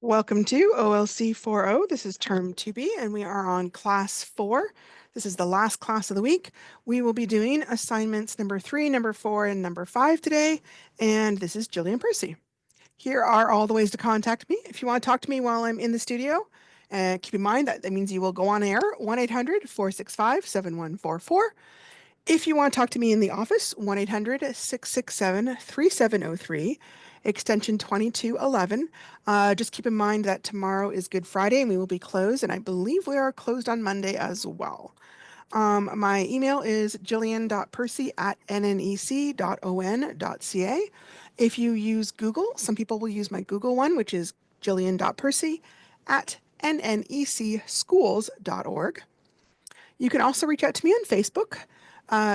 Welcome to OLC 4.0. This is Term 2B, and we are on Class 4. This is the last class of the week. We will be doing assignments number 3, number 4, and number 5 today, and this is Jillian Percy. Here are all the ways to contact me. If you want to talk to me while I'm in the studio, keep in mind that means you will go on air, 1-800-465-7144. If you want to talk to me in the office, 1-800-667-3703, extension 2211. Just keep in mind that tomorrow is Good Friday and we will be closed, and I believe we are closed on Monday as well. My email is jillian.percy@nnec.on.ca. If you use Google, some people will use my Google one, which is jillian.percy@nnecschools.org. You can also reach out to me on Facebook,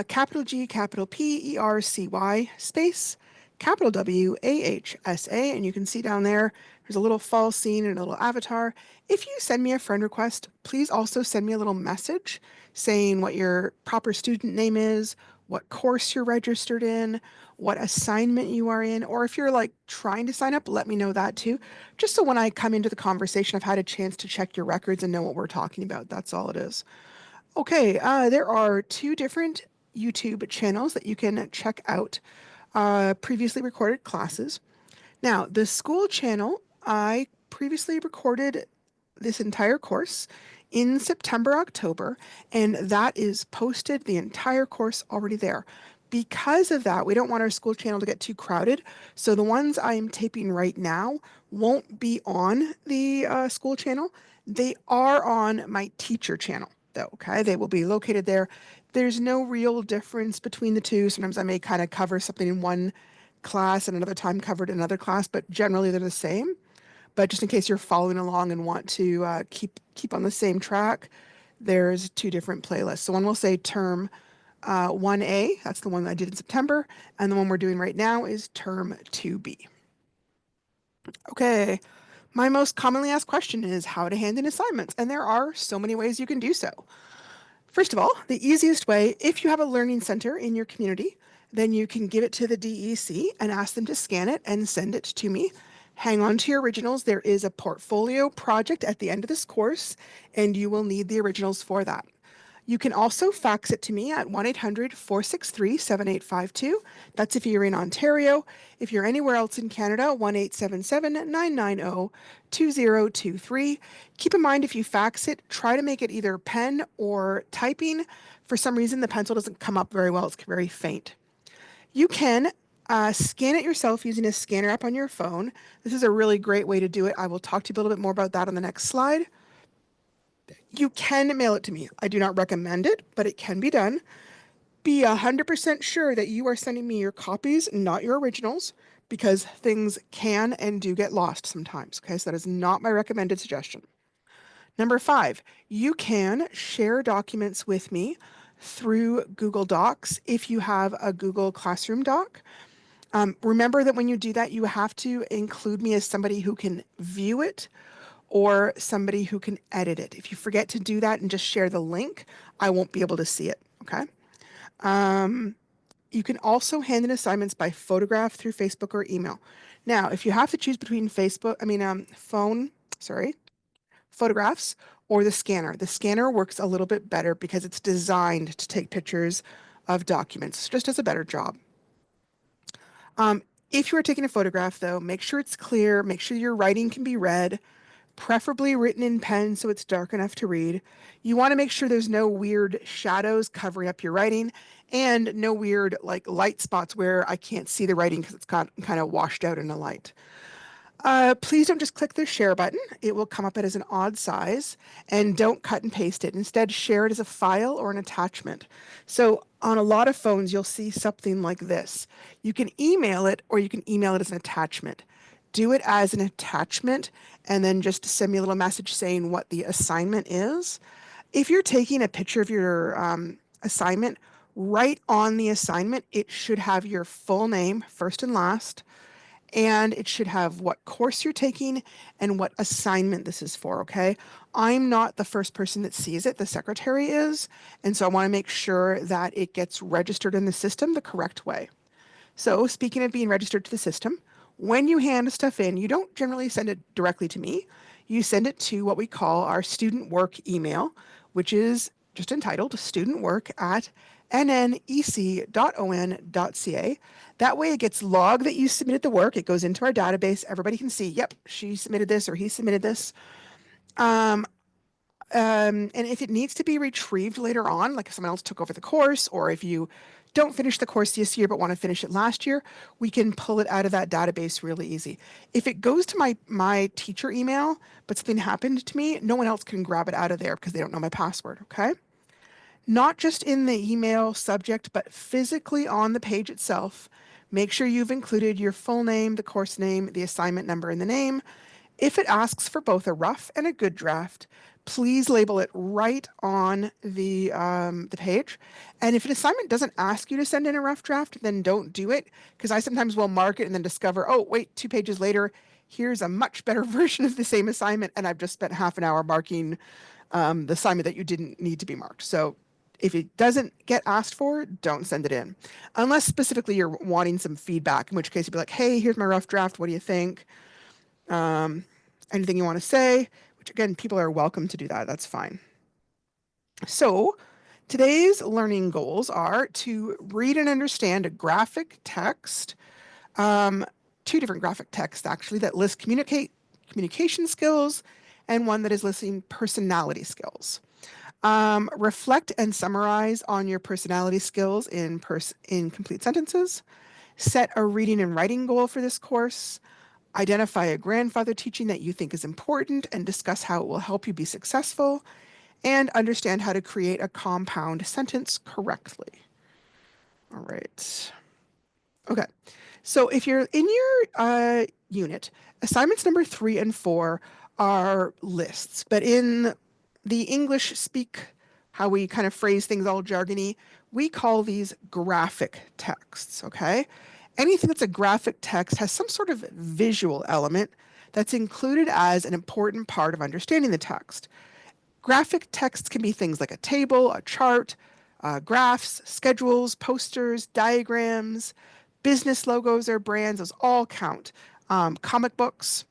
capital G, capital P, ERCY, space, capital W, AHSA, and you can see down there's a little fall scene and a little avatar. If you send me a friend request, please also send me a little message saying what your proper student name is, what course you're registered in, what assignment you are in, or if you're like trying to sign up, let me know that too. Just so when I come into the conversation, I've had a chance to check your records and know what we're talking about. That's all it is. Okay, there are two different YouTube channels that you can check out previously recorded classes. Now, the school channel, I previously recorded this entire course in September, October, and that is posted, the entire course already there. Because of that, we don't want our school channel to get too crowded. So the ones I'm taping right now won't be on the school channel. They are on my teacher channel, though, okay? They will be located there. There's no real difference between the two. Sometimes I may kind of cover something in one class and another time covered in another class, but generally they're the same. But just in case you're following along and want to keep on the same track, there's two different playlists. So one will say Term 1A, that's the one I did in September, and the one we're doing right now is Term 2B. Okay, my most commonly asked question is how to hand in assignments, and there are so many ways you can do so. First of all, the easiest way, if you have a learning center in your community, then you can give it to the DEC and ask them to scan it and send it to me. Hang on to your originals. There is a portfolio project at the end of this course, and you will need the originals for that. You can also fax it to me at 1-800-463-7852. That's if you're in Ontario. If you're anywhere else in Canada, 1-877-990-2023. Keep in mind, if you fax it, try to make it either pen or typing. For some reason, the pencil doesn't come up very well. It's very faint. You can scan it yourself using a scanner app on your phone. This is a really great way to do it. I will talk to you a little bit more about that on the next slide. You can mail it to me. I do not recommend it, but it can be done. Be 100% sure that you are sending me your copies, not your originals, because things can and do get lost sometimes. Okay, so that is not my recommended suggestion. Number 5, you can share documents with me through Google Docs if you have a Google Classroom doc. Remember that when you do that, you have to include me as somebody who can view it or somebody who can edit it. If you forget to do that and just share the link, I won't be able to see it, okay? You can also hand in assignments by photograph through Facebook or email. Now, if you have to choose between photographs or the scanner works a little bit better because it's designed to take pictures of documents, just does a better job. If you are taking a photograph, though, make sure it's clear, make sure your writing can be read, preferably written in pen so it's dark enough to read. You want to make sure there's no weird shadows covering up your writing and no weird like light spots where I can't see the writing because it's got kind of washed out in the light. Please don't just click the share button. It will come up as an odd size, and don't cut and paste it. Instead, share it as a file or an attachment. So on a lot of phones, you'll see something like this. You can email it or you can email it as an attachment. Do it as an attachment and then just send me a little message saying what the assignment is. If you're taking a picture of your assignment, right on the assignment, it should have your full name, first and last, and it should have what course you're taking and what assignment this is for, okay? I'm not the first person that sees it, the secretary is, and so I want to make sure that it gets registered in the system the correct way. So speaking of being registered to the system, When you hand stuff in, you don't generally send it directly to me. You send it to what we call our student work email, which is just entitled student work at nnec.on.ca. That way it gets logged that you submitted the work. It goes into our database. Everybody can see, yep, she submitted this or he submitted this. And if it needs to be retrieved later on, like if someone else took over the course, or if you don't finish the course this year but want to finish it last year, we can pull it out of that database really easy. If it goes to my teacher email, but something happened to me, no one else can grab it out of there because they don't know my password, okay? Not just in the email subject, but physically on the page itself. Make sure you've included your full name, the course name, the assignment number, and the name. If it asks for both a rough and a good draft, please label it right on the page. And if an assignment doesn't ask you to send in a rough draft, then don't do it, because I sometimes will mark it and then discover, oh, wait, 2 pages later, here's a much better version of the same assignment, and I've just spent half an hour marking the assignment that you didn't need to be marked. So if it doesn't get asked for, don't send it in. Unless specifically you're wanting some feedback, in which case you'd be like, hey, here's my rough draft. What do you think? Anything you want to say, which again, people are welcome to do that. That's fine. So today's learning goals are to read and understand a graphic text, two different graphic texts actually, that list communication skills and one that is listing personality skills. Reflect and summarize on your personality skills in complete sentences. Set a reading and writing goal for this course. Identify a grandfather teaching that you think is important and discuss how it will help you be successful. And understand how to create a compound sentence correctly. All right. Okay. So if you're in your unit, assignments number 3 and 4 are lists, but in the English speak, how we kind of phrase things all jargony, we call these graphic texts, okay? Anything that's a graphic text has some sort of visual element that's included as an important part of understanding the text. Graphic texts can be things like a table, a chart, graphs, schedules, posters, diagrams, business logos or brands, those all count. Comic books.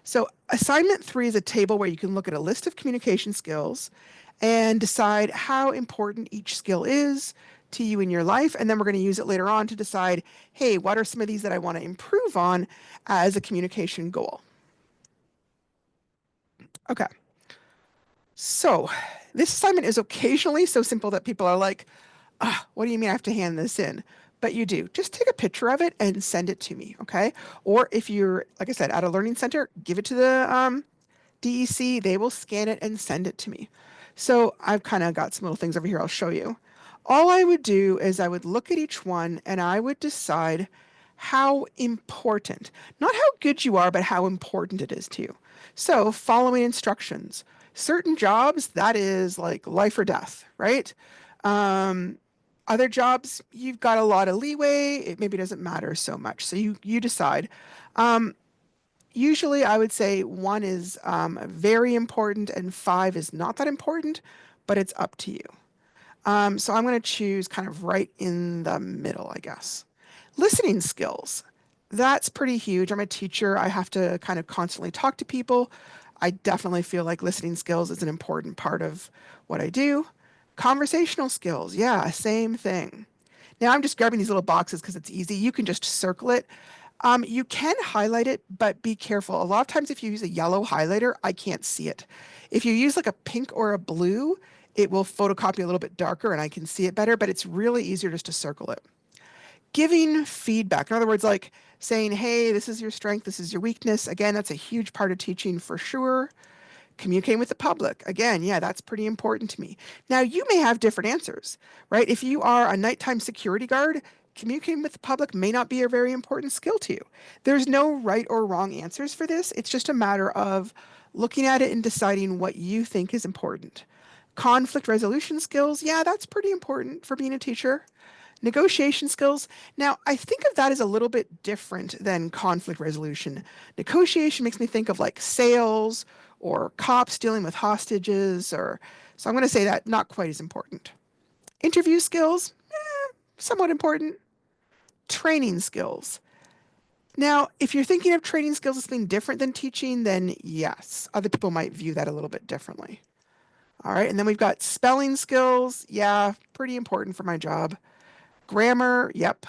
So assignment 3 is a table where you can look at a list of communication skills and decide how important each skill is to you in your life. And then we're going to use it later on to decide, hey, what are some of these that I want to improve on as a communication goal? Okay. So this assignment is occasionally so simple that people are like, what do you mean I have to hand this in? But you do. Just take a picture of it and send it to me, okay? Or if you're, like I said, at a learning center, give it to the DEC. They will scan it and send it to me. So I've kind of got some little things over here I'll show you. All I would do is I would look at each one and I would decide how important, not how good you are, but how important it is to you. So following instructions. Certain jobs, that is like life or death, right? Other jobs, you've got a lot of leeway. It maybe doesn't matter so much. So you decide. Usually I would say 1 is very important and 5 is not that important, but it's up to you. So I'm going to choose kind of right in the middle, I guess. Listening skills. That's pretty huge. I'm a teacher. I have to kind of constantly talk to people. I definitely feel like listening skills is an important part of what I do. Conversational skills. Yeah, same thing. Now I'm just grabbing these little boxes because it's easy. You can just circle it. You can highlight it, but be careful. A lot of times if you use a yellow highlighter, I can't see it. If you use like a pink or a blue, it will photocopy a little bit darker and I can see it better, but it's really easier just to circle it. Giving feedback. In other words, like saying, hey, this is your strength, this is your weakness. Again, that's a huge part of teaching for sure. Communicating with the public. Again, yeah, that's pretty important to me. Now, you may have different answers, right? If you are a nighttime security guard, communicating with the public may not be a very important skill to you. There's no right or wrong answers for this. It's just a matter of looking at it and deciding what you think is important. Conflict resolution skills, yeah, that's pretty important for being a teacher. Negotiation skills. Now, I think of that as a little bit different than conflict resolution. Negotiation makes me think of like sales or cops dealing with hostages, or so I'm going to say that not quite as important. Interview skills, somewhat important. Training skills. Now, if you're thinking of training skills as being different than teaching, then yes, other people might view that a little bit differently. All right, and then we've got spelling skills. Yeah, pretty important for my job. Grammar, yep.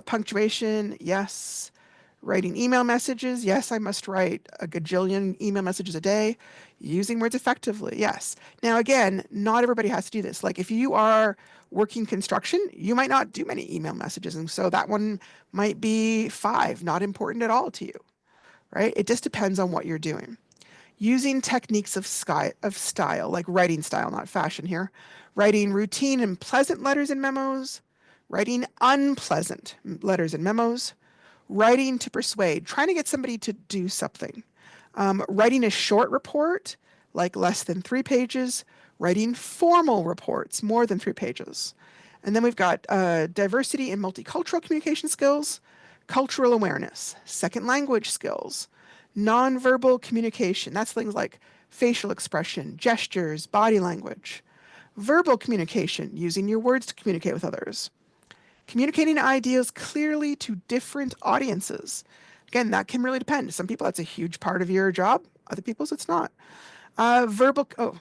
Punctuation, yes. Writing email messages, yes, I must write a gajillion email messages a day. Using words effectively, yes. Now, again, not everybody has to do this. Like if you are working construction, you might not do many email messages. And so that one might be 5, not important at all to you, right? It just depends on what you're doing. Using techniques of style, like writing style, not fashion here. Writing routine and pleasant letters and memos. Writing unpleasant letters and memos. Writing to persuade, trying to get somebody to do something. Writing a short report, like less than 3 pages. Writing formal reports, more than 3 pages. And then we've got diversity and multicultural communication skills, cultural awareness, second language skills, nonverbal communication. That's things like facial expression, gestures, body language. Verbal communication, using your words to communicate with others. Communicating ideas clearly to different audiences. Again, that can really depend. Some people, that's a huge part of your job. Other people's, it's not. Oh,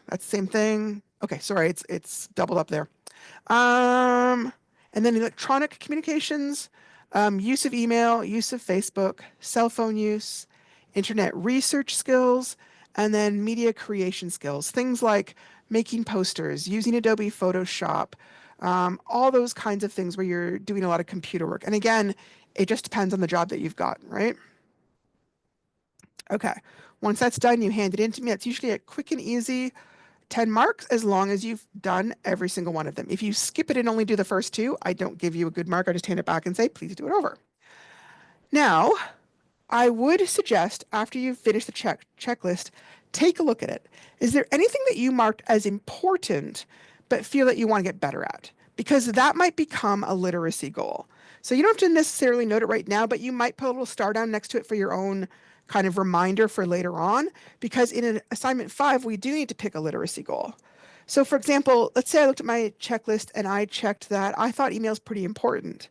that's the same thing. Okay, sorry, it's doubled up there. And then electronic communications, use of email, use of Facebook, cell phone use, internet research skills, and then media creation skills. Things like making posters, using Adobe Photoshop, all those kinds of things where you're doing a lot of computer work. And again, it just depends on the job that you've got, right? Okay. Once that's done, you hand it in to me. It's usually a quick and easy 10 marks as long as you've done every single one of them. If you skip it and only do the first 2, I don't give you a good mark. I just hand it back and say, please do it over. Now, I would suggest after you've finished the checklist, take a look at it. Is there anything that you marked as important but feel that you want to get better at? Because that might become a literacy goal. So you don't have to necessarily note it right now, but you might put a little star down next to it for your own kind of reminder for later on. Because in an assignment 5, we do need to pick a literacy goal. So for example, let's say I looked at my checklist and I checked that I thought email is pretty important,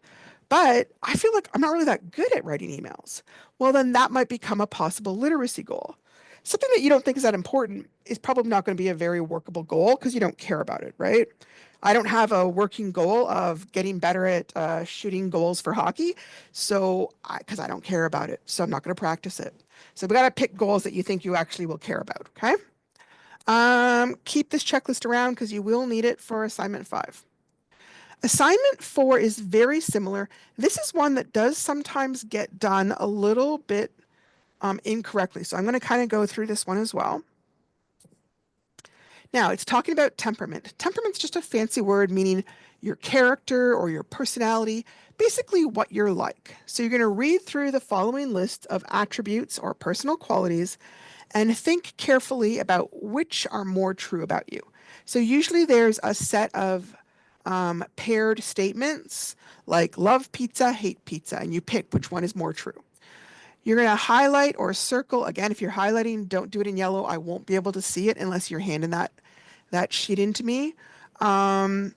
but I feel like I'm not really that good at writing emails. Well, then that might become a possible literacy goal. Something that you don't think is that important is probably not going to be a very workable goal because you don't care about it, right? I don't have a working goal of getting better at shooting goals for hockey, so because I don't care about it, so I'm not going to practice it. So we got to pick goals that you think you actually will care about, okay? Keep this checklist around because you will need it for assignment 5. Assignment 4 is very similar. This is one that does sometimes get done a little bit incorrectly. So I'm going to kind of go through this one as well. Now, it's talking about temperament. Temperament's just a fancy word meaning your character or your personality, basically what you're like. So you're going to read through the following list of attributes or personal qualities and think carefully about which are more true about you. So usually there's a set of paired statements like love pizza, hate pizza, and you pick which one is more true. You're going to highlight or circle. Again, if you're highlighting, don't do it in yellow. I won't be able to see it unless you're handing that sheet into me. And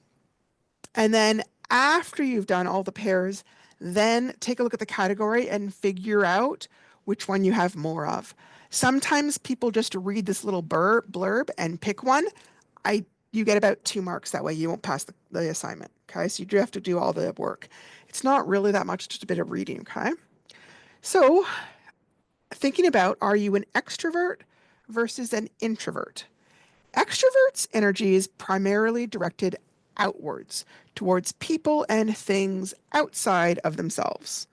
then after you've done all the pairs, then take a look at the category and figure out which one you have more of. Sometimes people just read this little blurb and pick one. You get about 2 marks that way. You won't pass the assignment, okay? So you do have to do all the work. It's not really that much, just a bit of reading, okay? So thinking about, are you an extrovert versus an introvert? Extroverts' energy is primarily directed outwards, towards people and things outside of themselves.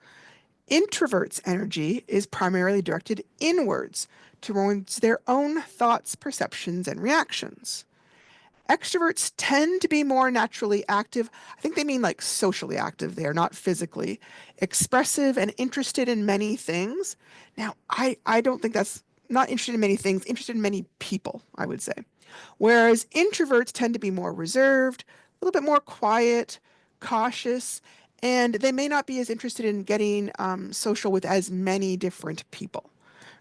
Introverts' energy is primarily directed inwards, towards their own thoughts, perceptions, and reactions. Extroverts tend to be more naturally active. I think they mean like socially active. They are not physically expressive and interested in many things. Now, I don't think that's not interested in many things, interested in many people, I would say. Whereas introverts tend to be more reserved, a little bit more quiet, cautious, and they may not be as interested in getting social with as many different people,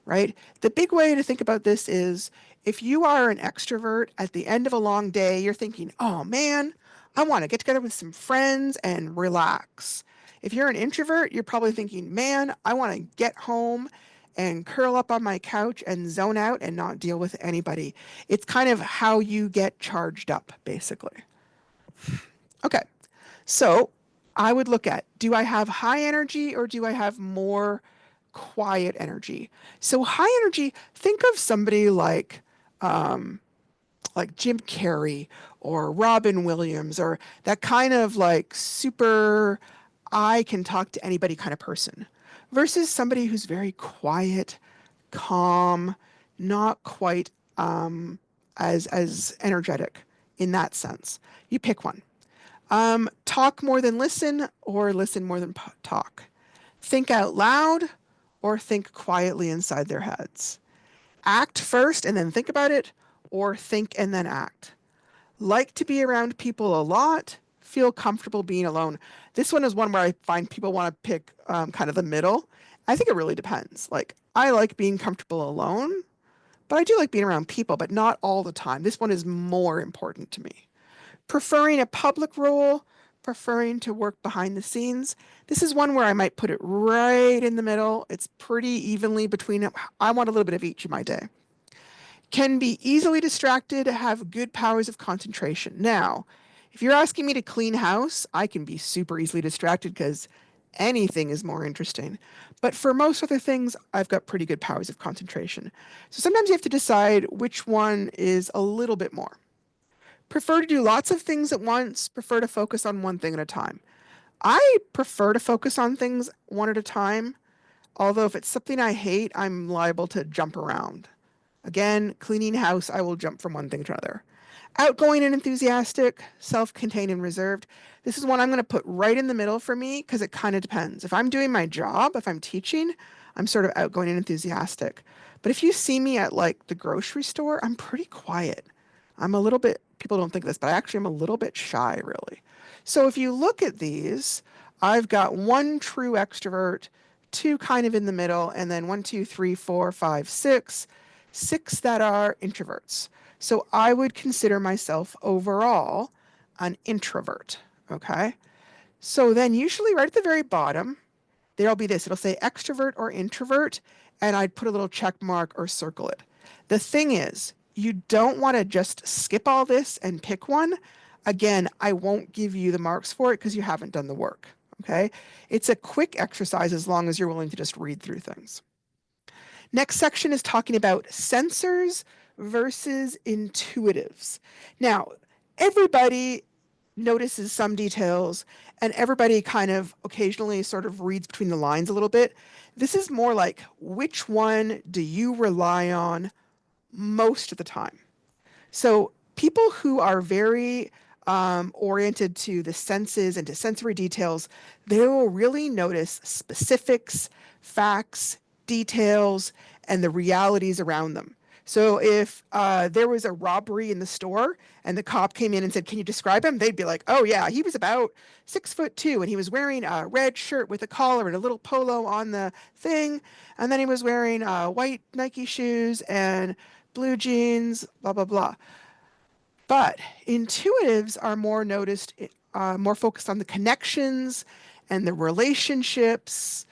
right? The big way to think about this is if you are an extrovert at the end of a long day, you're thinking, oh man, I want to get together with some friends and relax. If you're an introvert, you're probably thinking, man, I want to get home and curl up on my couch and zone out and not deal with anybody. It's kind of how you get charged up, basically. Okay, so I would look at, do I have high energy or do I have more quiet energy? So high energy, think of somebody like Jim Carrey or Robin Williams or that kind of like super I can talk to anybody kind of person versus somebody who's very quiet, calm, not quite as energetic in that sense. You pick one. Talk more than listen or listen more than talk. Think out loud or think quietly inside their heads. Act first and then think about it, or think and then act. Like to be around people a lot, feel comfortable being alone. This one is one where I find people want to pick kind of the middle. I think it really depends. Like, I like being comfortable alone, but I do like being around people, but not all the time. This one is more important to me. Preferring a public role, preferring to work behind the scenes. This is one where I might put it right in the middle. It's pretty evenly between, I want a little bit of each in my day. Can be easily distracted, have good powers of concentration. Now, if you're asking me to clean house, I can be super easily distracted because anything is more interesting. But for most other things, I've got pretty good powers of concentration. So sometimes you have to decide which one is a little bit more. Prefer to do lots of things at once, prefer to focus on one thing at a time. I prefer to focus on things one at a time, although if it's something I hate, I'm liable to jump around. Again, cleaning house, I will jump from one thing to another. Outgoing and enthusiastic, self-contained and reserved. This is one I'm going to put right in the middle for me because it kind of depends. If I'm doing my job, if I'm teaching, I'm sort of outgoing and enthusiastic. But if you see me at like the grocery store, I'm pretty quiet. I'm a little bit, people don't think this, but I actually am a little bit shy, really. So if you look at these, I've got one true extrovert, two kind of in the middle, and then one, two, three, four, five, six that are introverts. So I would consider myself overall an introvert. Okay. So then usually right at the very bottom, there'll be this. It'll say extrovert or introvert, and I'd put a little check mark or circle it. The thing is, you don't want to just skip all this and pick one. Again, I won't give you the marks for it because you haven't done the work. Okay. It's a quick exercise as long as you're willing to just read through things. Next section is talking about sensors versus intuitives. Now, everybody notices some details and everybody kind of occasionally sort of reads between the lines a little bit. This is more like which one do you rely on most of the time? So people who are very oriented to the senses and to sensory details, they will really notice specifics, facts, details, and the realities around them. So if there was a robbery in the store and the cop came in and said, "Can you describe him?" They'd be like, "Oh yeah, he was about 6'2" and he was wearing a red shirt with a collar and a little polo on the thing, and then he was wearing white Nike shoes and blue jeans, blah blah blah." But intuitives are more noticed, more focused on the connections and the relationships,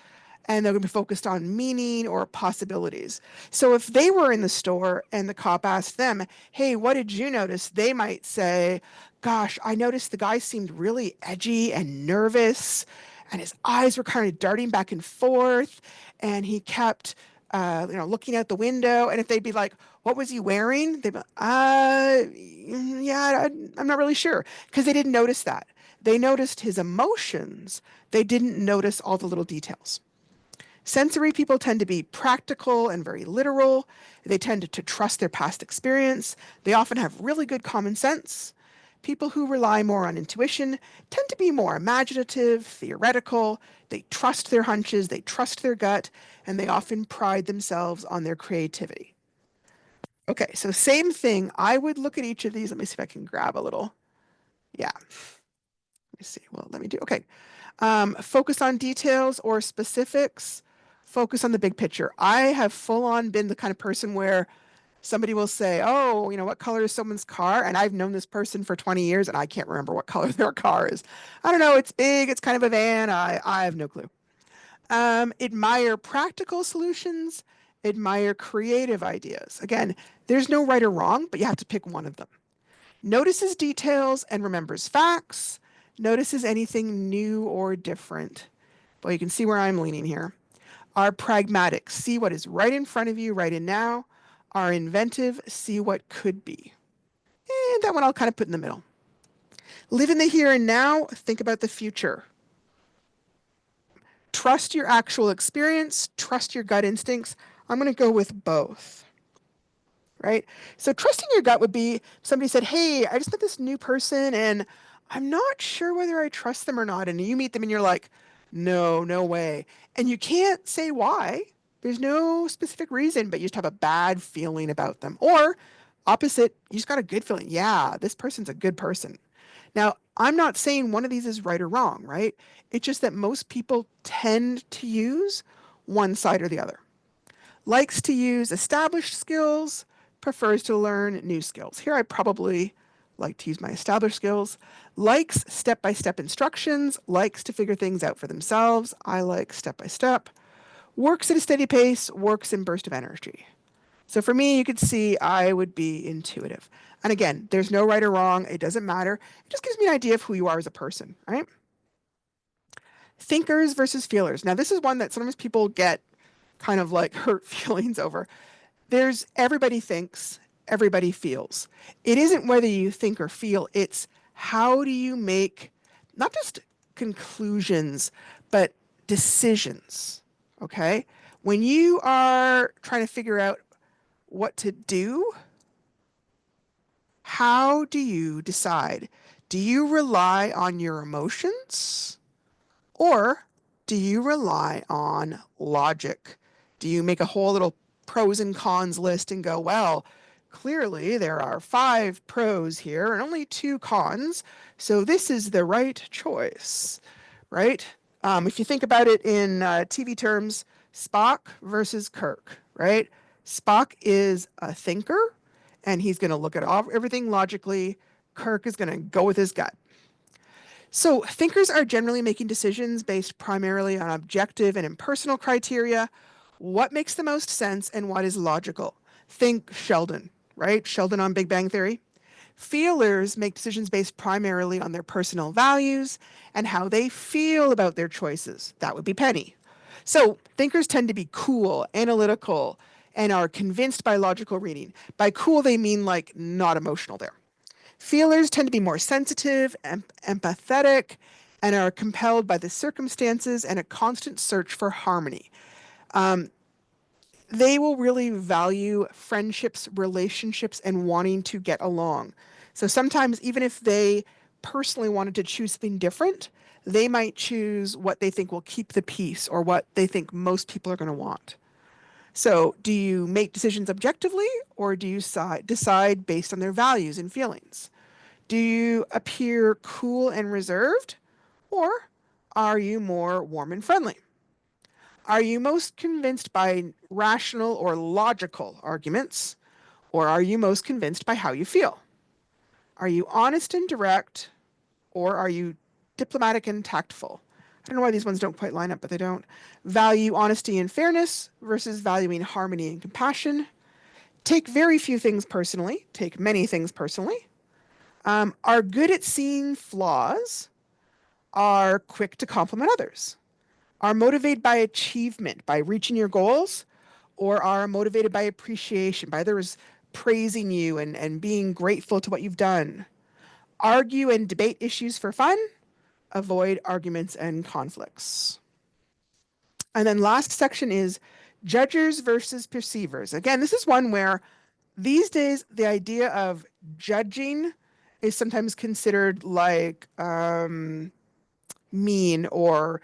and they're going to be focused on meaning or possibilities. So if they were in the store and the cop asked them, "Hey, what did you notice?" They might say, "Gosh, I noticed the guy seemed really edgy and nervous, and his eyes were kind of darting back and forth, and he kept looking out the window." And if they'd be like, "What was he wearing?" They'd be, yeah, I'm not really sure, because they didn't notice that. They noticed his emotions. They didn't notice all the little details. Sensory people tend to be practical and very literal. They tend to trust their past experience. They often have really good common sense. People who rely more on intuition tend to be more imaginative, theoretical. They trust their hunches, they trust their gut, and they often pride themselves on their creativity. Okay, so same thing. I would look at each of these. Let me see if I can grab a little. Yeah. Let me see. Well, let me do. Okay. Focus on details or specifics. Focus on the big picture. I have full on been the kind of person where Somebody will say, oh, what color is someone's car? And I've known this person for 20 years and I can't remember what color their car is. I don't know. It's big. It's kind of a van. I have no clue. Admire practical solutions. Admire creative ideas. Again, there's no right or wrong, but you have to pick one of them. Notices details and remembers facts. Notices anything new or different. Well, you can see where I'm leaning here. Are pragmatic, see what is right in front of you, right in now. Are inventive, see what could be. And that one I'll kind of put in the middle. Live in the here and now, think about the future. Trust your actual experience, trust your gut instincts. I'm going to go with both. Right? So trusting your gut would be somebody said, hey, I just met this new person and I'm not sure whether I trust them or not. And you meet them and you're like, no, no way. And you can't say why. There's no specific reason, but you just have a bad feeling about them. Or opposite, you just got a good feeling. Yeah, this person's a good person. Now, I'm not saying one of these is right or wrong, right? It's just that most people tend to use one side or the other. Likes to use established skills, prefers to learn new skills. Here I probably like to use my established skills. Likes step-by-step instructions, likes to figure things out for themselves. I like step-by-step. Works at a steady pace, works in burst of energy. So for me, you could see I would be intuitive. And again, there's no right or wrong. It doesn't matter. It just gives me an idea of who you are as a person, right? Thinkers versus feelers. Now, this is one that sometimes people get kind of like hurt feelings over. There's everybody thinks, everybody feels. It isn't whether you think or feel, it's how do you make not just conclusions, but decisions. Okay? When you are trying to figure out what to do, how do you decide? Do you rely on your emotions or do you rely on logic? Do you make a whole little pros and cons list and go, well, clearly there are 5 pros here and only 2 cons, so this is the right choice, right? If you think about it in TV terms, Spock versus Kirk, right? Spock is a thinker, and he's going to look at everything logically. Kirk is going to go with his gut. So thinkers are generally making decisions based primarily on objective and impersonal criteria. What makes the most sense and what is logical? Think Sheldon, right? Sheldon on Big Bang Theory. Feelers make decisions based primarily on their personal values and how they feel about their choices. That would be Penny. So thinkers tend to be cool, analytical, and are convinced by logical reading. By cool, they mean like not emotional there. Feelers tend to be more sensitive, empathetic, and are compelled by the circumstances and a constant search for harmony. They will really value friendships, relationships, and wanting to get along. So sometimes, even if they personally wanted to choose something different, they might choose what they think will keep the peace or what they think most people are going to want. So, do you make decisions objectively or do you decide based on their values and feelings? Do you appear cool and reserved or are you more warm and friendly? Are you most convinced by rational or logical arguments or are you most convinced by how you feel? Are you honest and direct or are you diplomatic and tactful? I don't know why these ones don't quite line up, but they don't. Value honesty and fairness versus valuing harmony and compassion. Take very few things personally. Take many things personally. Are good at seeing flaws. Are quick to compliment others. Are motivated by achievement, by reaching your goals. Or are motivated by appreciation, by others praising you and being grateful to what you've done. Argue and debate issues for fun. Avoid arguments and conflicts. And then last section is judgers versus perceivers. Again, this is one where these days the idea of judging is sometimes considered like mean or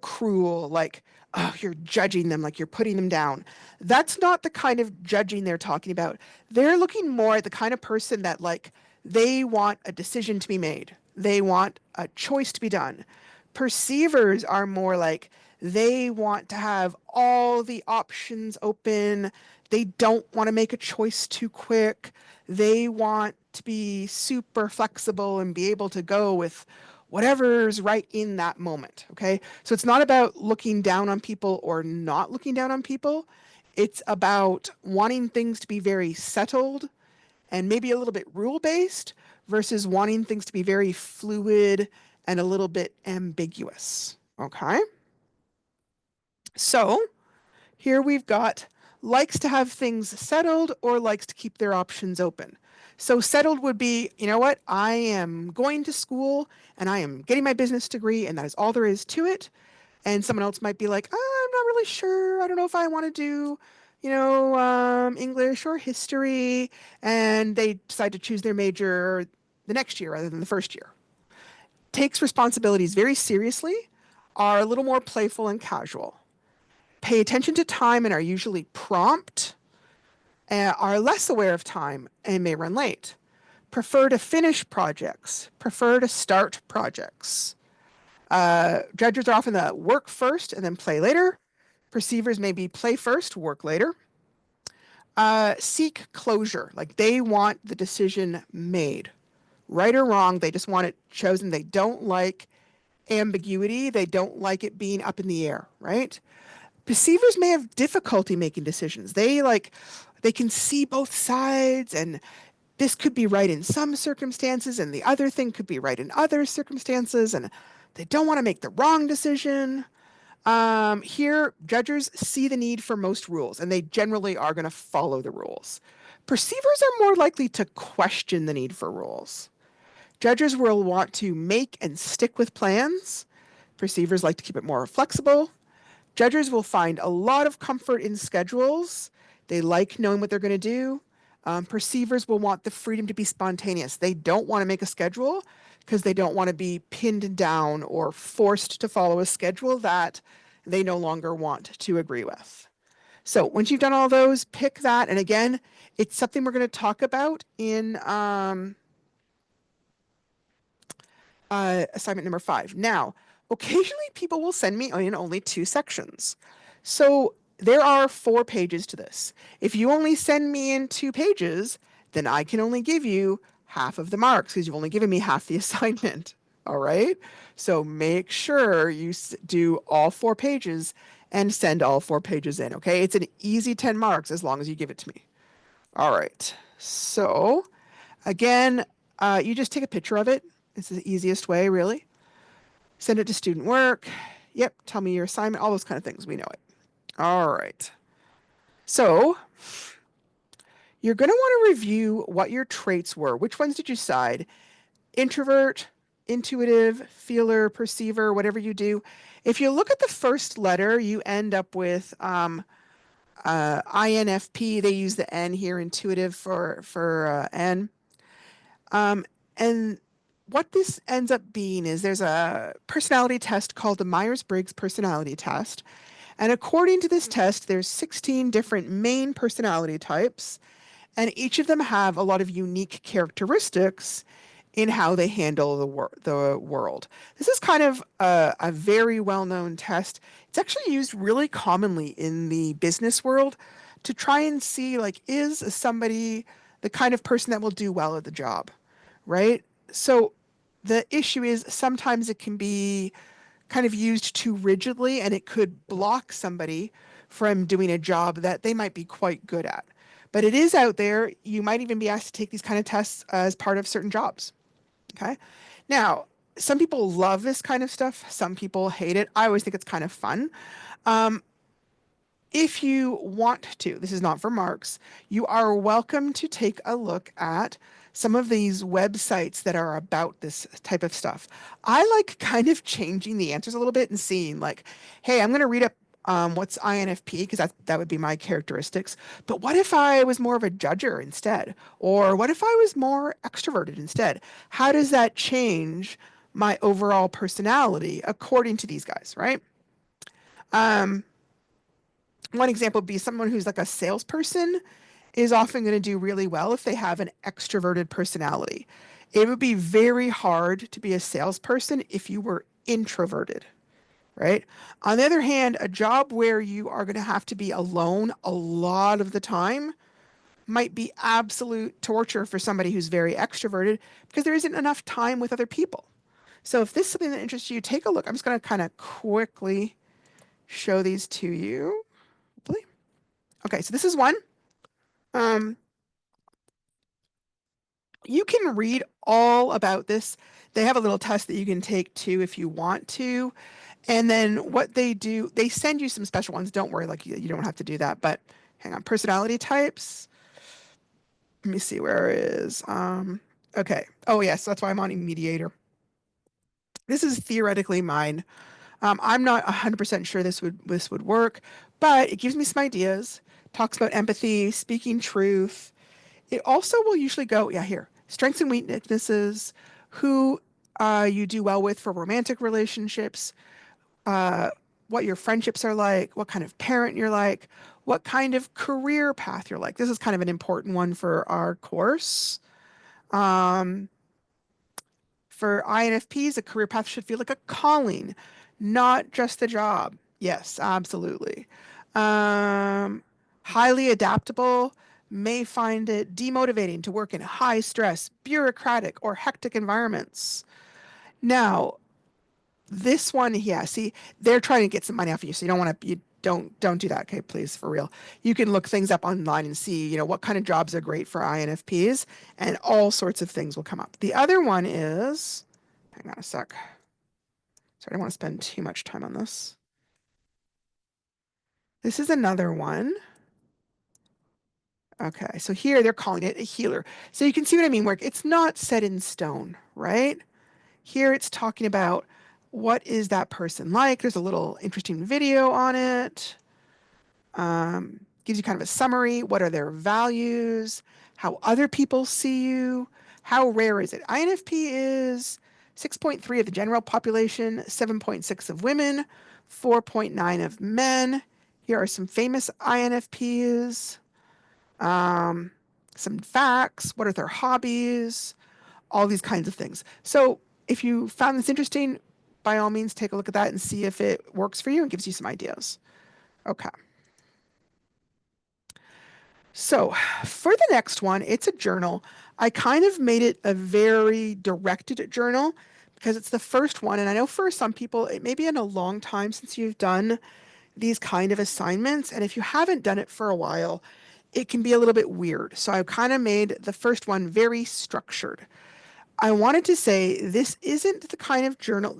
cruel, like, oh, you're judging them, like you're putting them down. That's not the kind of judging they're talking about. They're looking more at the kind of person that like they want a decision to be made. They want a choice to be done. Perceivers are more like they want to have all the options open. They don't want to make a choice too quick. They want to be super flexible and be able to go with whatever's right in that moment. Okay. So it's not about looking down on people or not looking down on people. It's about wanting things to be very settled and maybe a little bit rule based versus wanting things to be very fluid and a little bit ambiguous. Okay. So here we've got likes to have things settled or likes to keep their options open. So settled would be, you know what? I am going to school and I am getting my business degree and that is all there is to it. And someone else might be like, I'm not really sure. I don't know if I want to do, English or history. And they decide to choose their major the next year rather than the first year. Takes responsibilities very seriously, are a little more playful and casual, pay attention to time and are usually prompt, are less aware of time and may run late, prefer to finish projects, prefer to start projects. Judges are often the work first and then play later. Perceivers may be play first, work later. Seek closure, like they want the decision made. Right or wrong, they just want it chosen. They don't like ambiguity. They don't like it being up in the air, right? Perceivers may have difficulty making decisions. They can see both sides, and this could be right in some circumstances and the other thing could be right in other circumstances, and they don't want to make the wrong decision. Here, judges see the need for most rules and they generally are going to follow the rules. Perceivers are more likely to question the need for rules. Judges will want to make and stick with plans. Perceivers like to keep it more flexible. Judges will find a lot of comfort in schedules. They like knowing what they're going to do. Perceivers will want the freedom to be spontaneous. They don't want to make a schedule because they don't want to be pinned down or forced to follow a schedule that they no longer want to agree with. So once you've done all those, pick that. And again, it's something we're going to talk about in assignment number 5. Now, occasionally people will send me in only 2 sections. So there are 4 pages to this. If you only send me in 2 pages, then I can only give you half of the marks because you've only given me half the assignment. All right. So make sure you do all 4 pages and send all 4 pages in. Okay. It's an easy 10 marks as long as you give it to me. All right. So again, you just take a picture of it. It's the easiest way, really. Send it to student work. Yep. Tell me your assignment, all those kind of things. We know it. All right. So you're going to want to review what your traits were. Which ones did you decide? Introvert, intuitive, feeler, perceiver, whatever you do. If you look at the first letter, you end up with INFP. They use the N here, intuitive for N. And what this ends up being is there's a personality test called the Myers-Briggs personality test. And according to this test, there's 16 different main personality types, and each of them have a lot of unique characteristics in how they handle the world. This is kind of a very well-known test. It's actually used really commonly in the business world to try and see, like, is somebody the kind of person that will do well at the job, right? So the issue is sometimes it can be kind of used too rigidly and it could block somebody from doing a job that they might be quite good at. But it is out there. You might even be asked to take these kind of tests as part of certain jobs. Okay. Now, some people love this kind of stuff. Some people hate it. I always think it's kind of fun. If you want to, this is not for marks, you are welcome to take a look at some of these websites that are about this type of stuff. I like kind of changing the answers a little bit and seeing like, hey, I'm going to read up what's INFP because that would be my characteristics. But what if I was more of a judger instead? Or what if I was more extroverted instead? How does that change my overall personality according to these guys, right? One example would be someone who's like a salesperson is often going to do really well if they have an extroverted personality. It would be very hard to be a salesperson if you were introverted. right? On the other hand, a job where you are going to have to be alone a lot of the time might be absolute torture for somebody who's very extroverted because there isn't enough time with other people. So if this is something that interests you, take a look. I'm just going to kind of quickly show these to you. Hopefully. Okay, so this is one. Um, you can read all about this. They have a little test that you can take too if you want to. And then what they do, they send you some special ones. Don't worry, like you don't have to do that. But hang on, personality types. Let me see where it is. Okay. Oh yes, that's why I'm on mediator. This is theoretically mine. I'm not 100% sure this would work, but it gives me some ideas. Talks about empathy, speaking truth. It also will usually go, yeah, here, strengths and weaknesses, who you do well with for romantic relationships, uh, what your friendships are like, what kind of parent you're like, what kind of career path you're like. This is kind of an important one for our course. Um, for INFPs, a career path should feel like a calling, not just a job. Yes, absolutely. Um, highly adaptable, may find it demotivating to work in high stress, bureaucratic, or hectic environments. Now, this one, yeah, see, they're trying to get some money off of you, so you don't want to, you don't do that, okay, please, for real. You can look things up online and see, what kind of jobs are great for INFPs, and all sorts of things will come up. The other one is, hang on a sec. Sorry, I don't want to spend too much time on this. This is another one. Okay, so here they're calling it a healer. So you can see what I mean, where it's not set in stone, right? Here it's talking about what is that person like. There's a little interesting video on it. Gives you kind of a summary. What are their values? How other people see you? How rare is it? INFP is 6.3 of the general population, 7.6 of women, 4.9 of men. Here are some famous INFPs. Um, some facts. What are their hobbies? All these kinds of things. So if you found this interesting, by all means, take a look at that and see if it works for you and gives you some ideas. Okay. So for the next one, it's a journal. I kind of made it a very directed journal because it's the first one. And I know for some people, it may be in a long time since you've done these kind of assignments. And if you haven't done it for a while, it can be a little bit weird. So I kind of made the first one very structured. I wanted to say this isn't the kind of journal.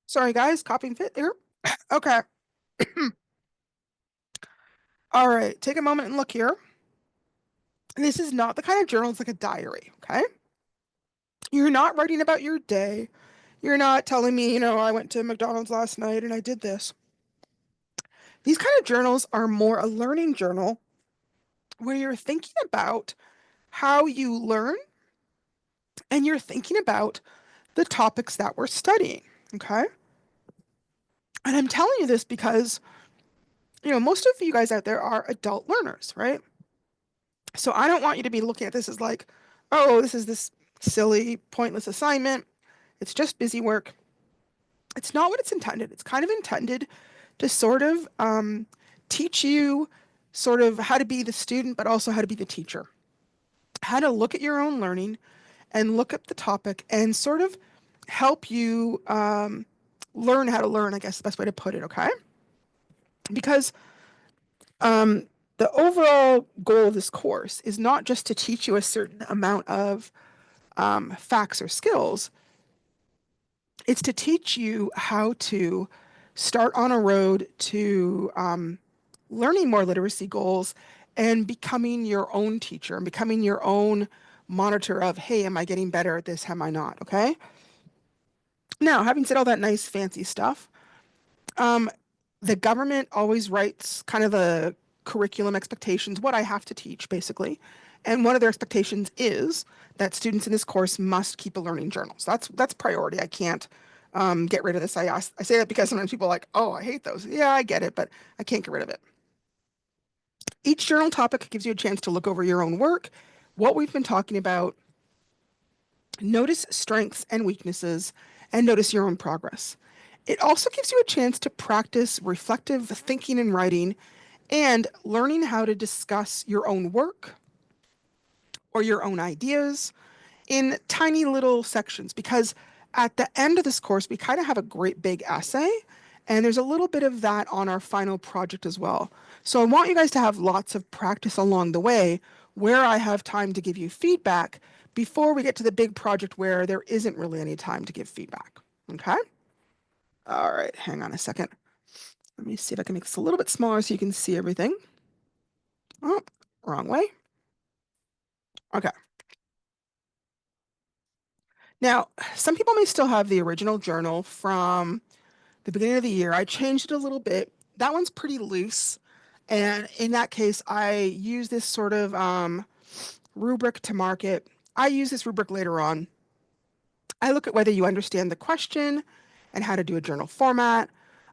Sorry, guys, copying fit there. Okay. All right. Take a moment and look here. This is not the kind of journal, it's like a diary. Okay. You're not writing about your day. You're not telling me, I went to McDonald's last night and I did this. These kind of journals are more a learning journal where you're thinking about how you learn and you're thinking about the topics that we're studying. Okay. And I'm telling you this because, most of you guys out there are adult learners, right? So I don't want you to be looking at this as like, oh, this is this silly, pointless assignment. It's just busy work. It's not what it's intended. It's kind of intended to sort of teach you sort of how to be the student, but also how to be the teacher, how to look at your own learning and look up the topic and sort of help you learn how to learn, I guess the best way to put it, okay? Because the overall goal of this course is not just to teach you a certain amount of facts or skills, it's to teach you how to start on a road to learning more literacy goals and becoming your own teacher and becoming your own monitor of, hey, am I getting better at this? Am I not? Okay. Now, having said all that nice, fancy stuff, um, the government always writes kind of the curriculum expectations, what I have to teach, basically. And one of their expectations is that students in this course must keep a learning journal. So that's priority. I can't get rid of this. I say that because sometimes people are like, oh, I hate those. Yeah, I get it, but I can't get rid of it. Each journal topic gives you a chance to look over your own work, what we've been talking about, notice strengths and weaknesses, and notice your own progress. It also gives you a chance to practice reflective thinking and writing and learning how to discuss your own work or your own ideas in tiny little sections, because at the end of this course, we kind of have a great big essay, and there's a little bit of that on our final project as well. So I want you guys to have lots of practice along the way where I have time to give you feedback before we get to the big project where there isn't really any time to give feedback. Okay? All right, hang on a second. Let me see if I can make this a little bit smaller so you can see everything. Oh, wrong way. Okay. Now, some people may still have the original journal from the beginning of the year. I changed it a little bit. That one's pretty loose. And in that case, I use this sort of rubric to mark it. I use this rubric later on. I look at whether you understand the question and how to do a journal format.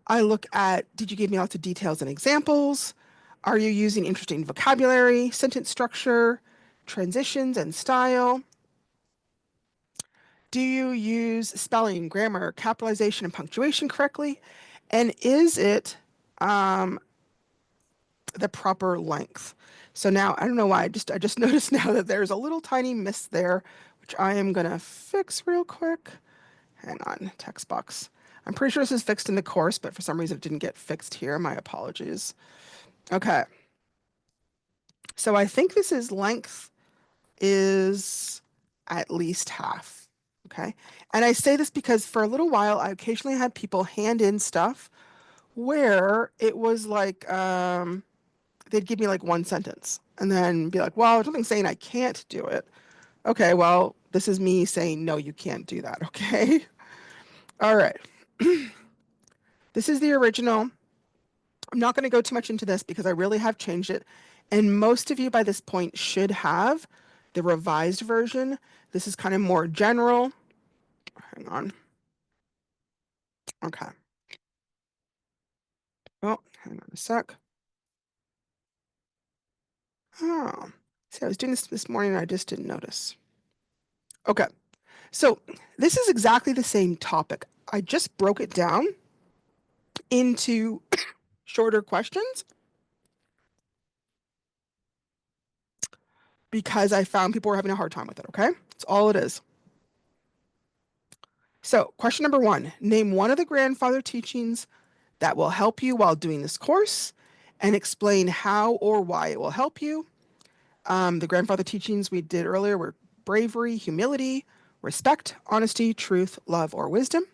I look at, did you give me lots of details and examples? Are you using interesting vocabulary, sentence structure, transitions and style? Do you use spelling, grammar, capitalization, and punctuation correctly? And is it um, the proper length? So now, I don't know why, I just noticed now that there's a little tiny miss there, which I am gonna fix real quick. Hang on, text box. I'm pretty sure this is fixed in the course, but for some reason it didn't get fixed here. My apologies. Okay, so I think this is length is at least half. Okay. And I say this because for a little while, I occasionally had people hand in stuff where it was like, they'd give me like one sentence and then be like, well, there's something saying I can't do it. Okay. Well, this is me saying, no, you can't do that. Okay. All right. This is the original. I'm not going to go too much into this because I really have changed it. And most of you by this point should have the revised version. This is kind of more general. Hang on. Okay. Oh, hang on a sec. Oh, see, I was doing this morning and I just didn't notice. Okay. So this is exactly the same topic. I just broke it down into shorter questions because I found people were having a hard time with it. Okay. That's all it is. So, question number one, name one of the grandfather teachings that will help you while doing this course and explain how or why it will help you. The grandfather teachings we did earlier were bravery, humility, respect, honesty, truth, love, or wisdom.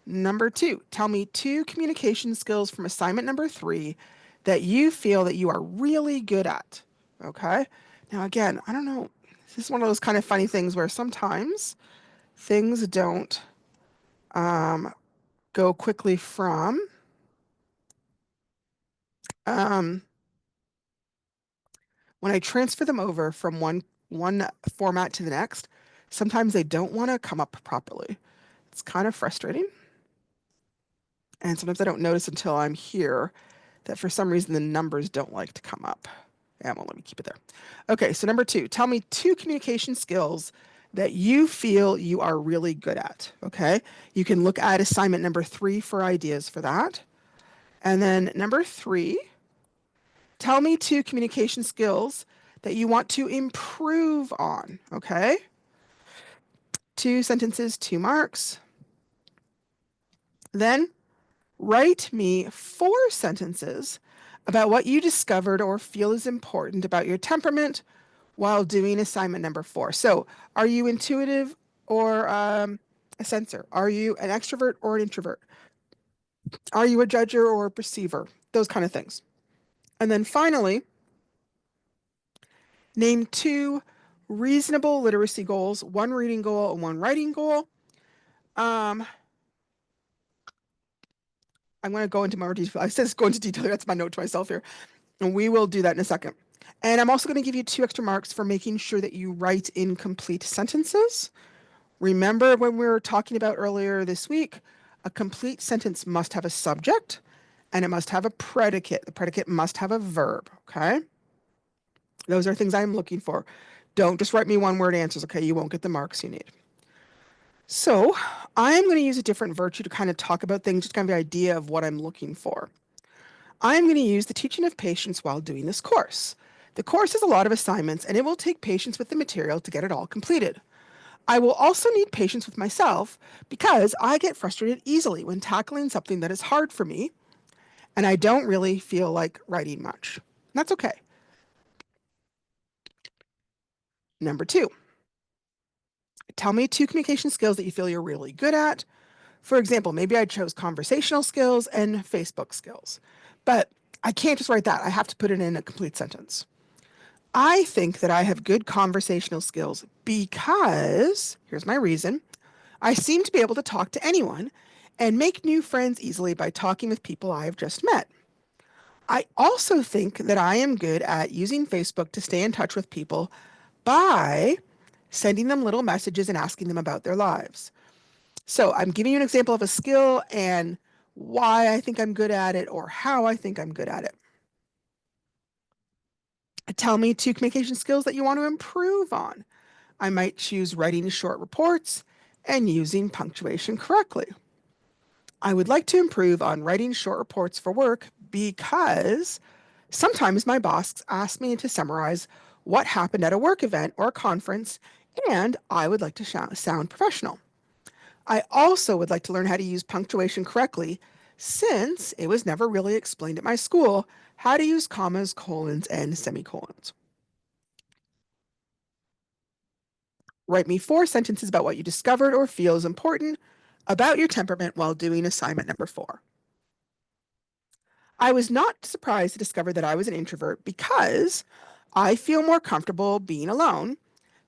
Number two, tell me two communication skills from assignment number three that you feel that you are really good at. Okay. Now, again, I don't know. This is one of those kind of funny things where sometimes things don't go quickly from um, when I transfer them over from one format to the next, sometimes they don't want to come up properly. It's kind of frustrating. And sometimes I don't notice until I'm here that for some reason the numbers don't like to come up. Yeah, well, let me keep it there. Okay, so number two, tell me two communication skills that you feel you are really good at. Okay, you can look at assignment number three for ideas for that. And then number three, tell me two communication skills that you want to improve on. Okay, two sentences, 2 marks. Then write me 4 sentences about what you discovered or feel is important about your temperament while doing assignment number 4. So, are you intuitive or a sensor? Are you an extrovert or an introvert? Are you a judger or a perceiver? Those kind of things. And then finally, name 2 reasonable literacy goals, 1 reading goal and 1 writing goal. I'm going to go into more detail. I said go into detail. That's my note to myself here. And we will do that in a second. And I'm also going to give you 2 extra marks for making sure that you write in complete sentences. Remember when we were talking about earlier this week, a complete sentence must have a subject and it must have a predicate. The predicate must have a verb, okay? Those are things I'm looking for. Don't just write me one word answers, okay? You won't get the marks you need. So I'm going to use a different virtue to kind of talk about things, just kind of the idea of what I'm looking for. I'm going to use the teaching of patience while doing this course. The course has a lot of assignments and it will take patience with the material to get it all completed. I will also need patience with myself because I get frustrated easily when tackling something that is hard for me and I don't really feel like writing much. That's okay. Number two, tell me two communication skills that you feel you're really good at. For example, maybe I chose conversational skills and Facebook skills, but I can't just write that. I have to put it in a complete sentence. I think that I have good conversational skills because, here's my reason, I seem to be able to talk to anyone and make new friends easily by talking with people I have just met. I also think that I am good at using Facebook to stay in touch with people by sending them little messages and asking them about their lives. So I'm giving you an example of a skill and why I think I'm good at it or how I think I'm good at it. Tell me two communication skills that you want to improve on. I might choose writing short reports and using punctuation correctly. I would like to improve on writing short reports for work because sometimes my boss asks me to summarize what happened at a work event or a conference, and I would like to sound professional. I also would like to learn how to use punctuation correctly since it was never really explained at my school how to use commas, colons, and semicolons. Write me 4 sentences about what you discovered or feel is important about your temperament while doing assignment number 4. I was not surprised to discover that I was an introvert because I feel more comfortable being alone,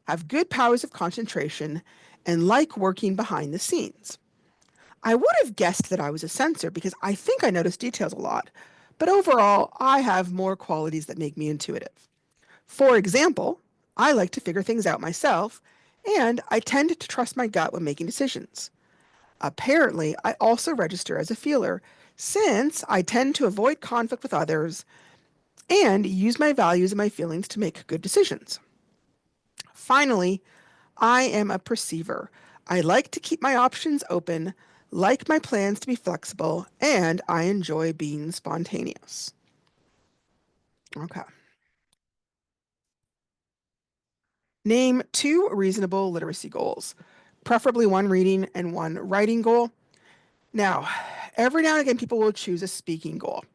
have good powers of concentration, and like working behind the scenes. I would have guessed that I was a sensor because I think I notice details a lot, but overall, I have more qualities that make me intuitive. For example, I like to figure things out myself, and I tend to trust my gut when making decisions. Apparently, I also register as a feeler since I tend to avoid conflict with others and use my values and my feelings to make good decisions. Finally, I am a perceiver. I like to keep my options open, like my plans to be flexible, and I enjoy being spontaneous. Okay. Name 2 reasonable literacy goals, preferably one reading and one writing goal. Now, every now and again, people will choose a speaking goal.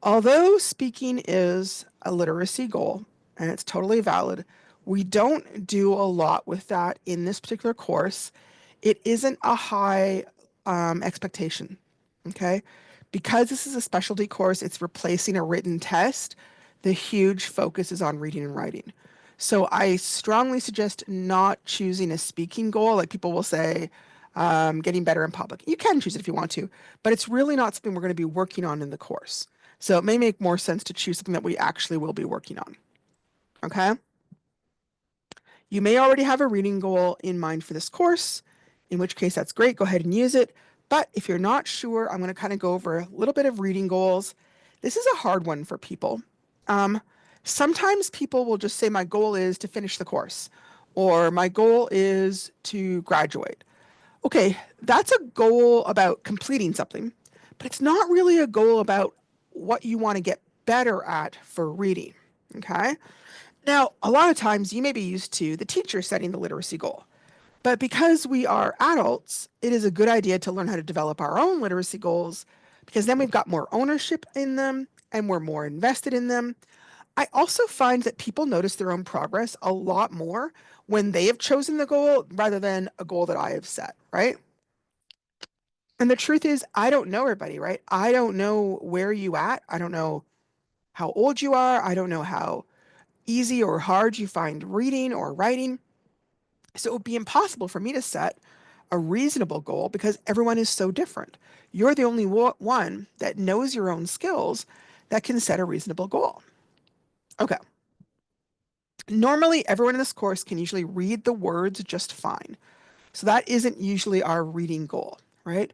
Although speaking is a literacy goal and it's totally valid, we don't do a lot with that in this particular course. It isn't a high expectation, okay? Because this is a specialty course, it's replacing a written test. The huge focus is on reading and writing. So I strongly suggest not choosing a speaking goal. Like people will say, getting better in public. You can choose it if you want to, but it's really not something we're going to be working on in the course. So it may make more sense to choose something that we actually will be working on. Okay? You may already have a reading goal in mind for this course, in which case that's great. Go ahead and use it. But if you're not sure, I'm going to kind of go over a little bit of reading goals. This is a hard one for people. Um, Sometimes people will just say, my goal is to finish the course, or my goal is to graduate. Okay, that's a goal about completing something, but it's not really a goal about what you want to get better at for reading. Okay? Now, a lot of times you may be used to the teacher setting the literacy goal, but because we are adults, it is a good idea to learn how to develop our own literacy goals because then we've got more ownership in them and we're more invested in them. I also find that people notice their own progress a lot more when they have chosen the goal rather than a goal that I have set, right? And the truth is, I don't know everybody, right? I don't know where you at. I don't know how old you are. I don't know how easy or hard you find reading or writing. So it would be impossible for me to set a reasonable goal because everyone is so different. You're the only one that knows your own skills that can set a reasonable goal. Okay. Normally, everyone in this course can usually read the words just fine. So that isn't usually our reading goal, right?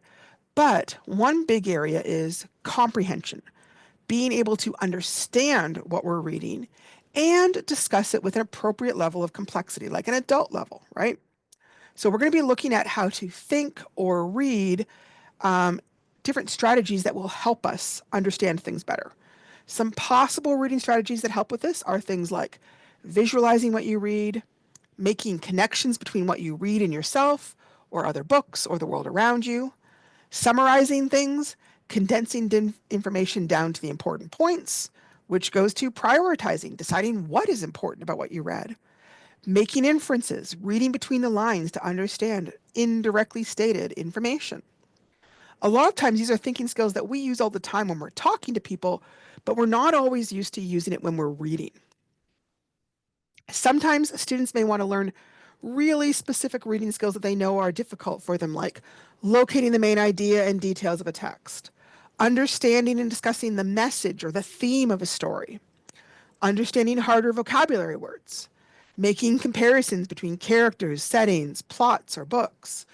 But one big area is comprehension, being able to understand what we're reading and discuss it with an appropriate level of complexity, like an adult level, right? So we're going to be looking at how to think or read um, different strategies that will help us understand things better. Some possible reading strategies that help with this are things like visualizing what you read, making connections between what you read and yourself or other books or the world around you, summarizing things, condensing information down to the important points, which goes to prioritizing, deciding what is important about what you read, making inferences, reading between the lines to understand indirectly stated information. A lot of times these are thinking skills that we use all the time when we're talking to people, but we're not always used to using it when we're reading. Sometimes students may want to learn really specific reading skills that they know are difficult for them, like locating the main idea and details of a text, understanding and discussing the message or the theme of a story, understanding harder vocabulary words, making comparisons between characters, settings, plots, or books,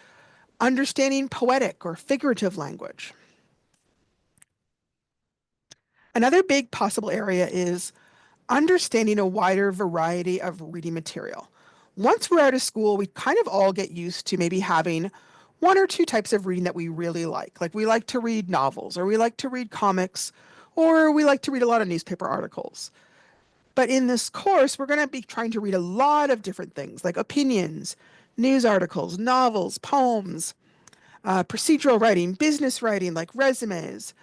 understanding poetic or figurative language. Another big possible area is understanding a wider variety of reading material. Once we're out of school, we kind of all get used to maybe having one or two types of reading that we really like. Like we like to read novels, or we like to read comics, or we like to read a lot of newspaper articles. But in this course, we're going to be trying to read a lot of different things like opinions, news articles, novels, poems, procedural writing, business writing like resumes.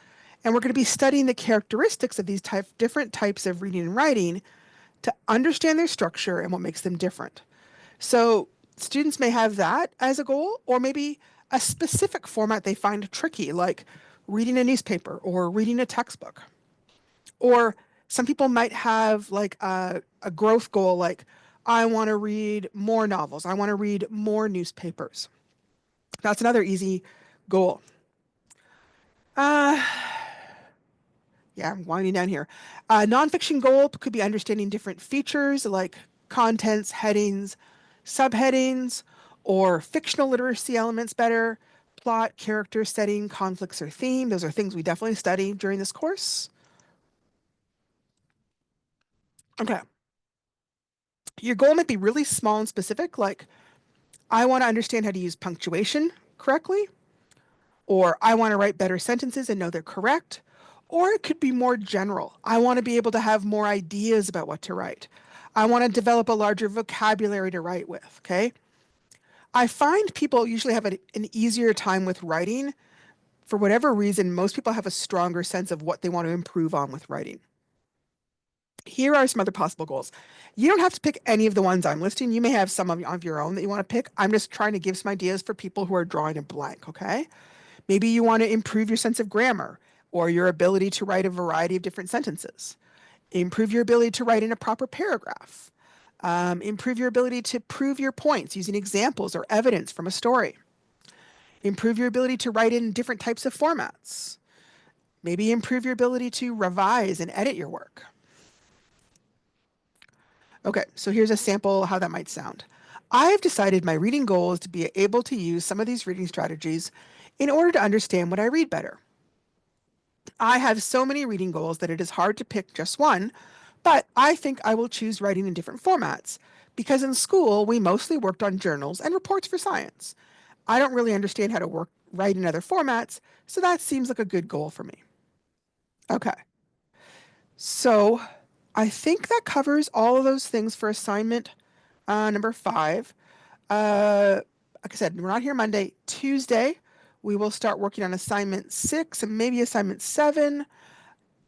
And we're going to be studying the characteristics of these different types of reading and writing to understand their structure and what makes them different. So students may have that as a goal, or maybe a specific format they find tricky, like reading a newspaper or reading a textbook. Or some people might have like a growth goal, like I want to read more novels. I want to read more newspapers. That's another easy goal. Uh, yeah, I'm winding down here. Nonfiction goal could be understanding different features like contents, headings, subheadings, or fictional literacy elements better, plot, character, setting, conflicts, or theme. Those are things we definitely study during this course. Okay. Your goal might be really small and specific, like I want to understand how to use punctuation correctly, or I want to write better sentences and know they're correct. Or it could be more general. I want to be able to have more ideas about what to write. I want to develop a larger vocabulary to write with, okay? I find people usually have an easier time with writing. For whatever reason, most people have a stronger sense of what they want to improve on with writing. Here are some other possible goals. You don't have to pick any of the ones I'm listing. You may have some of your own that you want to pick. I'm just trying to give some ideas for people who are drawing a blank, okay? Maybe you want to improve your sense of grammar or your ability to write a variety of different sentences. Improve your ability to write in a proper paragraph. Improve your ability to prove your points using examples or evidence from a story. Improve your ability to write in different types of formats. Maybe improve your ability to revise and edit your work. Okay, so here's a sample how that might sound. I've decided my reading goal is to be able to use some of these reading strategies in order to understand what I read better. I have so many reading goals that it is hard to pick just one, but I think I will choose writing in different formats because in school we mostly worked on journals and reports for science. I don't really understand how to write in other formats, so that seems like a good goal for me. Okay, so I think that covers all of those things for assignment number 5. Like I said, we're not here Monday. Tuesday, we will start working on assignment 6 and maybe assignment 7.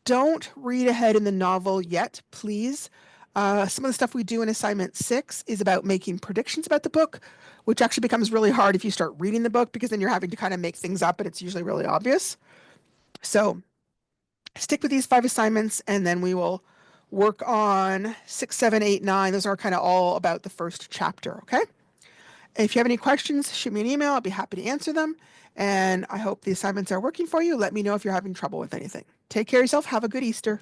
Don't read ahead in the novel yet, please. Some of the stuff we do in assignment 6 is about making predictions about the book, which actually becomes really hard if you start reading the book because then you're having to kind of make things up and it's usually really obvious. So stick with these 5 assignments and then we will work on 6, 7, 8, 9. Those are kind of all about the first chapter, okay? If you have any questions, shoot me an email. I'll be happy to answer them. And I hope the assignments are working for you. Let me know if you're having trouble with anything. Take care of yourself. Have a good Easter.